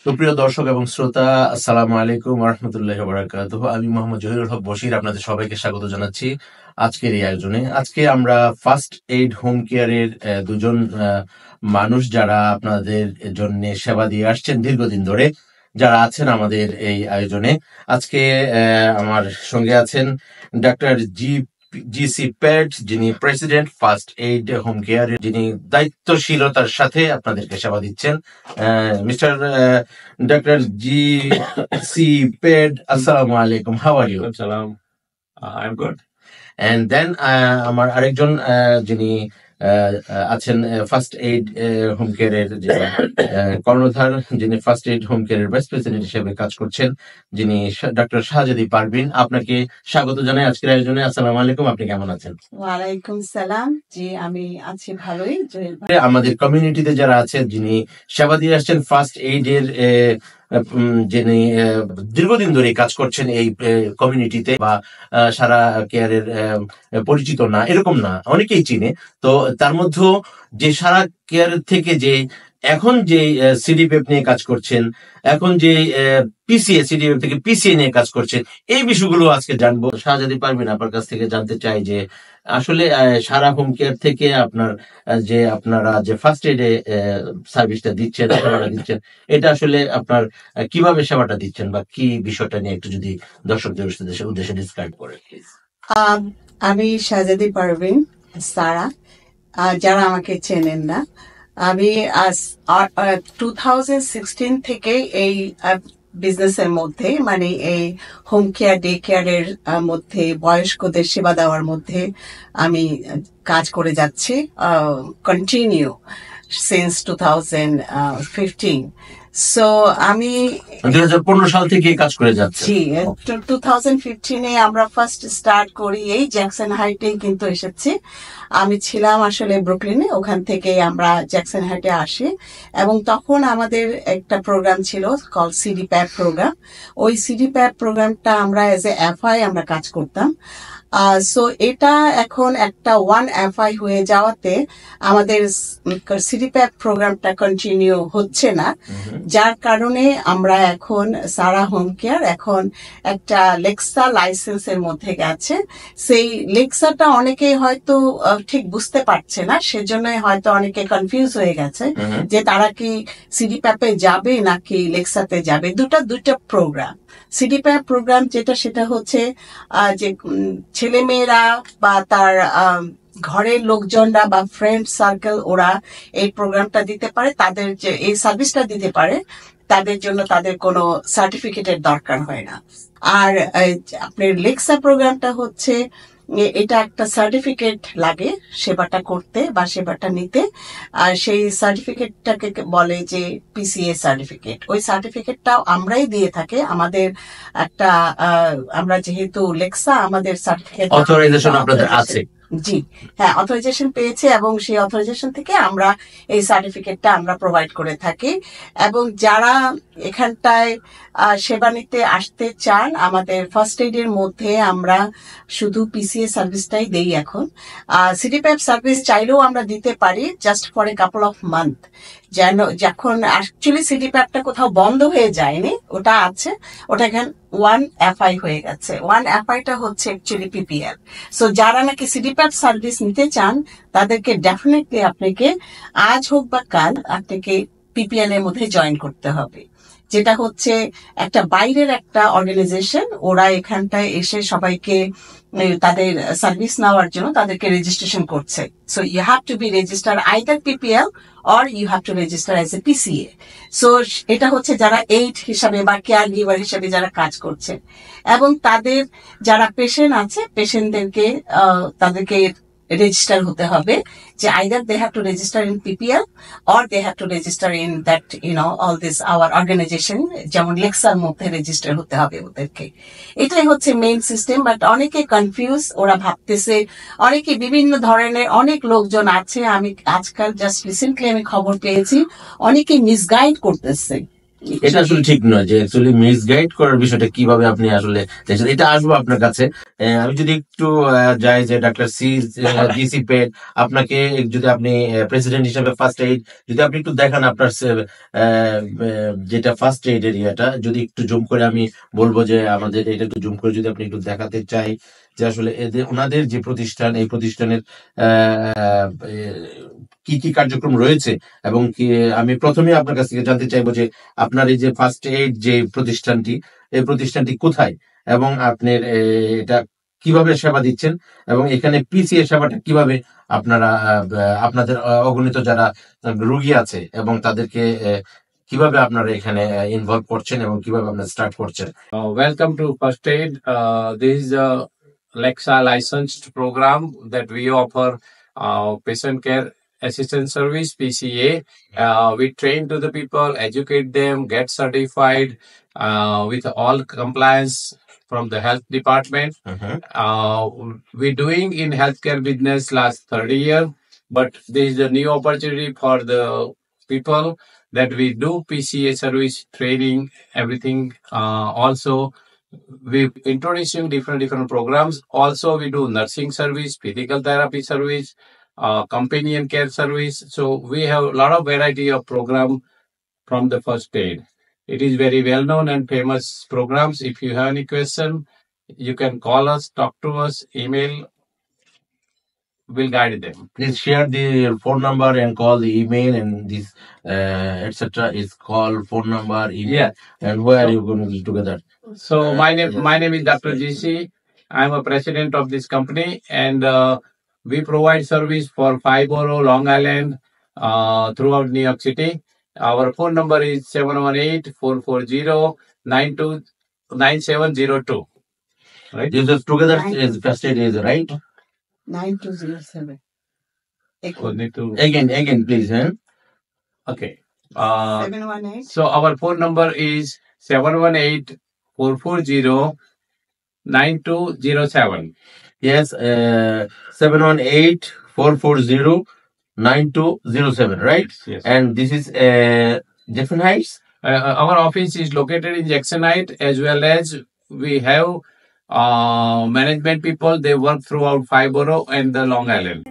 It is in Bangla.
সুপ্রিয় দর্শক এবং শ্রোতা, আসসালামু আলাইকুম ওয়া রাহমাতুল্লাহি ওয়া বারাকাতুহু। আমি মোহাম্মদ জহিরুল হক বশির আপনাদের সবাইকে স্বাগত জানাচ্ছি আজকের এই আয়োজনে। আজকে আমরা ফার্স্ট এইড হোম কেয়ারের দুজন মানুষ যারা আপনাদের জন্য সেবা দিয়ে আসছেন দীর্ঘদিন ধরে, যারা আছেন আমাদের এই আয়োজনে। আজকে আমার সঙ্গে আছেন ডাক্তার জিসি প্যাড, যিনি president first aid home care, যিনি দায়িত্বশীলতার সাথে আপনাদেরকে সেবা দিচ্ছেন। মিস্টার ডাক্তার জিসি প্যাড, আসসালামু আলাইকুম, how are you? Salam. I'm good. And then আমার আরেকজন যিনি আছেন ফার্স্ট এইড হোম কেয়ারের কর্ণধার, যিনি ফার্স্ট এইড হোম কেয়ারের ভাইস প্রেসিডেন্ট হিসেবে কাজ করছেন, যিনি ডক্টর শাহজাদি পারভিন। আপনাকে স্বাগত জানাই আজকের আয়োজনে। আসসালামু আলাইকুম, আপনি কেমন আছেন? ওয়ালাইকুম সালাম। জি, আমি আছি ভালোই। আমাদের কমিউনিটিতে যারা আছেন, যিনি সেবা দিয়ে আসছেন ফার্স্ট এইড এর যিনি দীর্ঘদিন ধরে কাজ করছেন এই কমিউনিটিতে, বা সারা কেয়ারের পরিচিত না এরকম না, অনেকেই চিনে। তো তার মধ্যে যে সারা কেয়ারের থেকে যে এখন যে সিডিপিএফ নিয়ে কাজ করছেন, এখন যে পিসিএ সিডিপিএফ থেকে পিসিএ নিয়ে কাজ করছেন, এই বিষয়গুলো আজকে জানবো। শাহজাদি পারবেন আপনার কাছ থেকে জানতে চাই যে আসলে সারা হোম কেয়ার থেকে আপনারা যে ফার্স্ট এইডে সার্ভিসটা দিচ্ছেন, সেবাটা দিচ্ছেন, এটা আসলে আপনার কিভাবে সেবাটা দিচ্ছেন, বা কি বিষয়টা নিয়ে একটু যদি দর্শকদের উদ্দেশ্যে ডিসক্রাইব করেন প্লিজ। আমি শাহজাদি পারভিন সারা, যারা আমাকে চেনেন না। আমি 2016 থেকে এই বিজনেসের মধ্যে, মানে এই হোম কেয়ার ডে কেয়ারের মধ্যে, বয়স্কদের সেবা দেওয়ার মধ্যে আমি কাজ করে যাচ্ছি কন্টিনিউ সিন্স 2015। সো আমি 2015 সাল থেকে কাজ করে যাচ্ছি। জি, 2015-এ আমরা ফার্স্ট স্টার্ট করি এই জ্যাকসন হাইটে কিন্তু এসেছি। আমি ছিলাম আসলে ব্রুকলিনে, ওখান থেকে আমরা জ্যাকসন হাইটে আসি, এবং তখন আমাদের একটা প্রোগ্রাম ছিল কল সিডিপ্যাপ প্রোগ্রাম। ওই সিডিপ্যাপ প্রোগ্রামটা আমরা এজ এ এফআই আমরা কাজ করতাম। সো এটা এখন একটা 1 এফআই হয়ে যাওয়াতে আমাদের সিডিপ্যাপ প্রোগ্রামটা কন্টিনিউ হচ্ছে না, যার কারণে আমরা এখন সারা হোম কেয়ার এখন একটা লেক্সা লাইসেন্সের মধ্যে গেছে। সেই লেক্সাটা অনেকে হয়তো ঠিক বুঝতে পারছে না, সেজন্যই হয়তো অনেকে কনফিউজ হয়ে গেছে যে তারা কি সিডিপ্যাপে যাবে নাকি লেক্সাতে যাবে। দুটা প্রোগ্রাম। সিডিপ্যাপ প্রোগ্রাম যেটা, সেটা হচ্ছে যে ছেলেমেয়েরা বা তার ঘরের লোকজনরা বা ফ্রেন্ড সার্কেল, ওরা এই প্রোগ্রামটা দিতে পারে, তাদের যে এই সার্ভিসটা দিতে পারে, তাদের জন্য তাদের কোনো সার্টিফিকেটের দরকার হয় না। আর আপনার লেক্সা প্রোগ্রামটা হচ্ছে, এটা একটা সার্টিফিকেট লাগে সেবাটা করতে বা সেবাটা নিতে, আর সেই সার্টিফিকেটটাকে বলে যে পিসিএ সার্টিফিকেট। ওই সার্টিফিকেটটাও আমরাই দিয়ে থাকি। আমাদের একটা আমরা যেহেতু লেক্সা, আমাদের সার্টিফিকেট অথরাইজেশন আপনাদের আছে। জি হ্যাঁ, অথরাইজেশন পেয়েছে, এবং সেই অথরাইজেশন থেকে আমরা এই সার্টিফিকেটটা আমরা প্রোভাইড করে থাকি। এবং যারা এখানটায় সেবা নিতে আসতে চান, আমাদের ফার্স্ট এইডের মধ্যে আমরা শুধু পিসিএ সার্ভিসটাই দেই এখন। সিডিপ্যাপ সার্ভিস চাইলেও আমরা দিতে পারি, just for a couple of month, যেন যখন অ্যাকচুয়ালি সিডিপ্যাপটা কোথাও বন্ধ হয়ে যায়নি, ওটা আছে, ওটা এখন 1 এফআই হয়ে গেছে। 1 এফআইটা হচ্ছে অ্যাকচুয়ালি পিপিএল। সো যারা নাকি সিডিপ্যাপ সার্ভিস নিতে চান, তাদেরকে ডেফিনেটলি আপনাকে আজ হোক বা কাল আপনাকে পিপিএল এর মধ্যে জয়েন করতে হবে, যেটা হচ্ছে একটা বাইরের একটা অর্গানাইজেশন। ওরা এখানটায় এসে সবাইকে তাদের সার্ভিস নেওয়ার জন্য তাদেরকে রেজিস্ট্রেশন করছে। So you have to be register either PPL or you have to register as a PCA. So এটা হচ্ছে যারা এইড হিসাবে বা কেয়ার গিভার হিসাবে যারা কাজ করছে, এবং তাদের যারা পেশেন্ট আছে, পেশেন্টদেরকে তাদেরকে রেজিস্টার হতে হবে, যে either they have to register in PPL or they have to register in that all this our organisation, যেমন লেক্সার মধ্যে রেজিস্টার হতে হবে ওদেরকে। এটাই হচ্ছে মেইন সিস্টেম। বাট অনেকে কনফিউজ, ওরা ভাবতেছে, অনেকে বিভিন্ন ধরনের অনেক লোকজন আছে। আমি আজকাল জাস্ট রিসেন্টলি আমি খবর পেয়েছি, অনেকে মিসগাইড করতেছে এটা আসলে ঠিক নয় যে অ্যাকচুয়ালি মিসগাইড করার বিষয়টা কিভাবে আপনি আসলে দেখছেন। এটা আসবো আপনার কাছে। আমি যদি একটু যাই যে ডাক্তার জিসি পেট, আপনাকে যদি আপনি প্রেসিডেন্ট হিসেবে ফার্স্ট এইড যদি আপনি একটু দেখান আপনার যেটা ফার্স্ট এইড এরিয়াটা যদি একটু জুম করে, আমি বলবো যে আমাদের এটা একটু জুম করে যদি আপনি একটু দেখাতে চাই যে আসলে এদের ওনাদের যে প্রতিষ্ঠান, এই প্রতিষ্ঠানের আহ, এ, কি কি কার্যক্রম রয়েছে, এবং কি আমি প্রথমে আপনার কাছ থেকে জানতে চাইবো যে আপনার এই যে ফার্স্ট এইড যে প্রতিষ্ঠানটি, এই প্রতিষ্ঠানটি কোথায়, এবং আপনার এটা কিভাবে সেবা দিচ্ছেন, এবং এখানে পিসিএ সেবাটা কিভাবে আপনারা আপনাদের অগণিত যারা রোগী আছে এবং তাদেরকে কিভাবে আপনারা এখানে ইনভলভ করছেন এবং কিভাবে আপনারা স্টার্ট করছেন। Welcome to First Aid. This is a Lexa licensed program that we offer patient care assistance service (PCA). We train to the people, educate them, get certified with all compliance from the health department. Mhm. We're doing in healthcare business last 30 years, but this is a new opportunity for the people that we do PCA service training, everything. Also, we introducing different programs. Also, we do nursing service, physical therapy service, companion care service. So we have a lot of variety of program from the first aid. It is very well known and famous programs. If you have any question, you can call us, talk to us, email. We'll guide them. Please share the phone number and call the email, and this etc. is call phone number, email, Yeah. and where So- you going to be together. So my name is Dr. GC. I'm a president of this company, and we provide service for 5 Long Island throughout New York City. Our phone number is 718-440-9702. Right? This is together Right. is first aid is right. 9207. We need to. Again, please. Okay. 718. So our phone number is 718-440-9207. Yes, 718-440-9207, right? Yes. And this is Jackson Heights. Our office is located in Jackson Heights, as well as we have management people. They work throughout 5 and the Long Island.